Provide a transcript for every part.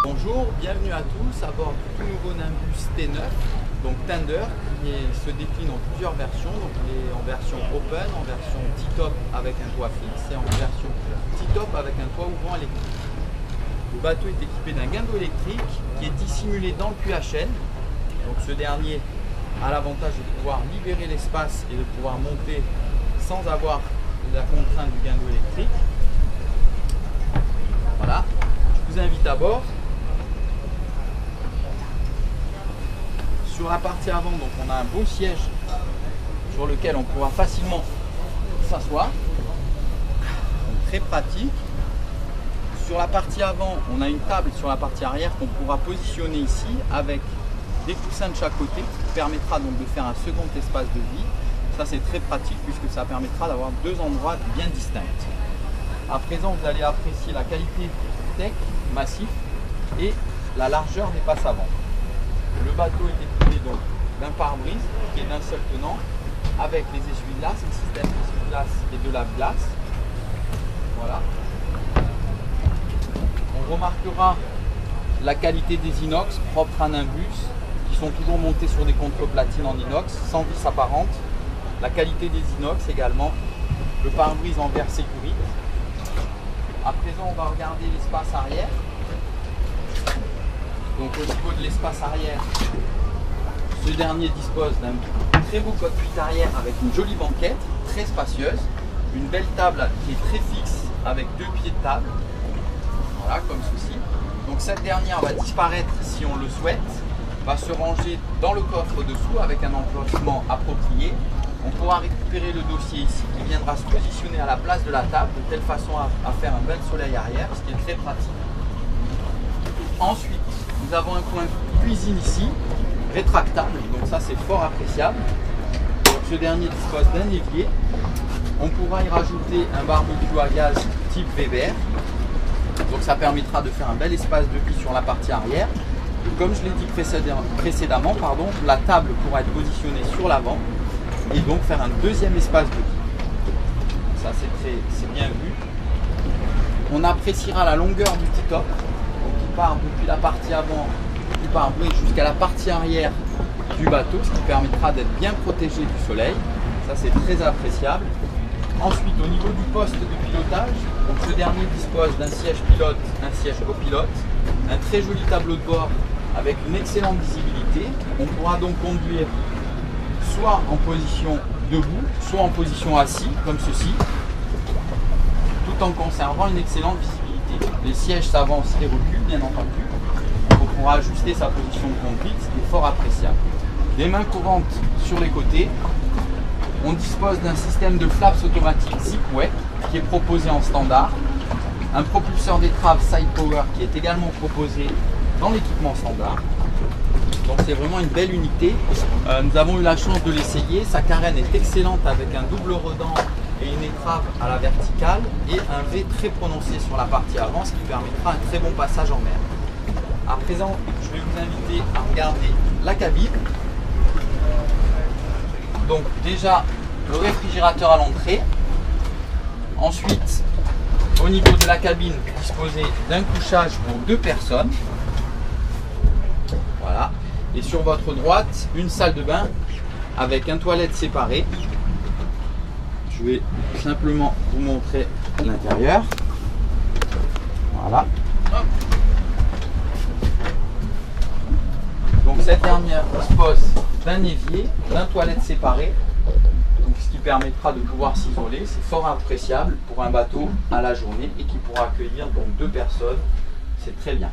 Bonjour, bienvenue à tous à bord du tout nouveau Nimbus T9, donc Thunder, qui se décline en plusieurs versions. Donc il est en version open, en version T-top avec un toit fixe et en version T-top avec un toit ouvrant électrique. Le bateau est équipé d'un guindeau électrique qui est dissimulé dans le QHN. Donc ce dernier a l'avantage de pouvoir libérer l'espace et de pouvoir monter sans avoir la contrainte du guindeau électrique. Voilà, je vous invite à bord. Sur la partie avant, donc on a un beau siège sur lequel on pourra facilement s'asseoir. Très pratique. Sur la partie avant, on a une table sur la partie arrière qu'on pourra positionner ici avec des coussins de chaque côté qui permettra donc de faire un second espace de vie. Ça c'est très pratique puisque ça permettra d'avoir deux endroits bien distincts. À présent, vous allez apprécier la qualité tech, massif et la largeur des passes avant. Le bateau est équipé donc d'un pare-brise qui est d'un seul tenant avec les essuie-glaces, un système d'essuie-glace et de lave-glace. Voilà. On remarquera la qualité des inox propres à Nimbus qui sont toujours montés sur des contreplatines en inox sans vis apparente. La qualité des inox également, le pare-brise en verre sécurité. À présent, on va regarder l'espace arrière. Donc au niveau de l'espace arrière, ce dernier dispose d'un très beau cockpit arrière avec une jolie banquette, très spacieuse, une belle table qui est très fixe avec deux pieds de table, voilà comme ceci. Donc cette dernière va disparaître si on le souhaite, va se ranger dans le coffre dessous avec un emplacement approprié. On pourra récupérer le dossier ici qui viendra se positionner à la place de la table de telle façon à faire un bel soleil arrière, ce qui est très pratique. Ensuite, nous avons un coin cuisine ici, rétractable, donc ça c'est fort appréciable. Donc, ce dernier dispose d'un évier. On pourra y rajouter un barbecue à gaz type Weber. Donc ça permettra de faire un bel espace de vie sur la partie arrière. Et comme je l'ai dit précédemment, la table pourra être positionnée sur l'avant et donc faire un deuxième espace de vie. Ça c'est bien vu. On appréciera la longueur du T-top qui part depuis la partie avant du pare-brise jusqu'à la partie arrière du bateau, ce qui permettra d'être bien protégé du soleil. Ça c'est très appréciable. Ensuite, au niveau du poste de pilotage, donc ce dernier dispose d'un siège pilote, un siège copilote, un très joli tableau de bord avec une excellente visibilité. On pourra donc conduire soit en position debout, soit en position assis, comme ceci, tout en conservant une excellente visibilité. Les sièges s'avancent et reculent, bien entendu. On pourra ajuster sa position de conduite, ce qui est fort appréciable. Des mains courantes sur les côtés. On dispose d'un système de flaps automatique Zipway qui est proposé en standard. Un propulseur d'étrave Side Power qui est également proposé dans l'équipement standard. Donc c'est vraiment une belle unité. Nous avons eu la chance de l'essayer. Sa carène est excellente avec un double redent et une étrave à la verticale et un V très prononcé sur la partie avant, ce qui permettra un très bon passage en mer. À présent, je vais vous inviter à regarder la cabine. Donc déjà le réfrigérateur à l'entrée. Ensuite, au niveau de la cabine, disposé d'un couchage pour 2 personnes. Voilà. Et sur votre droite, une salle de bain avec un toilette séparé. Je vais simplement vous montrer l'intérieur. Voilà. Donc cette dernière dispose d'un évier, d'un toilette séparé, donc ce qui permettra de pouvoir s'isoler. C'est fort appréciable pour un bateau à la journée et qui pourra accueillir donc 2 personnes. C'est très bien.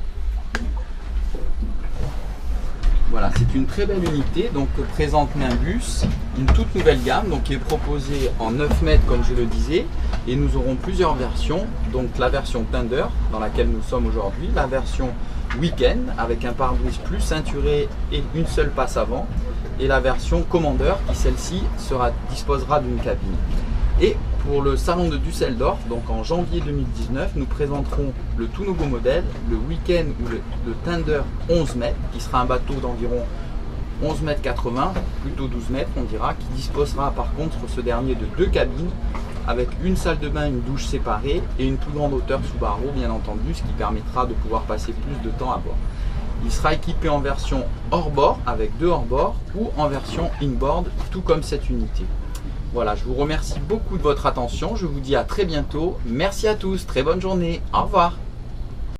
Voilà, c'est une très belle unité donc que présente Nimbus, une toute nouvelle gamme donc qui est proposée en 9 mètres comme je le disais, et nous aurons plusieurs versions. Donc la version Thunder dans laquelle nous sommes aujourd'hui, la version Weekend avec un pare-brise plus ceinturé et une seule passe avant, et la version Commander qui celle-ci disposera d'une cabine. Et pour le salon de Düsseldorf, donc en janvier 2019, nous présenterons le tout nouveau modèle, le Weekend ou le Thunder 11 mètres, qui sera un bateau d'environ 11 mètres 80, plutôt 12 mètres on dira, qui disposera par contre ce dernier de 2 cabines avec une salle de bain, une douche séparée et une plus grande hauteur sous barreau bien entendu, ce qui permettra de pouvoir passer plus de temps à bord. Il sera équipé en version hors-bord avec 2 hors-bord ou en version in-board, tout comme cette unité. Voilà, je vous remercie beaucoup de votre attention, je vous dis à très bientôt. Merci à tous, très bonne journée, au revoir.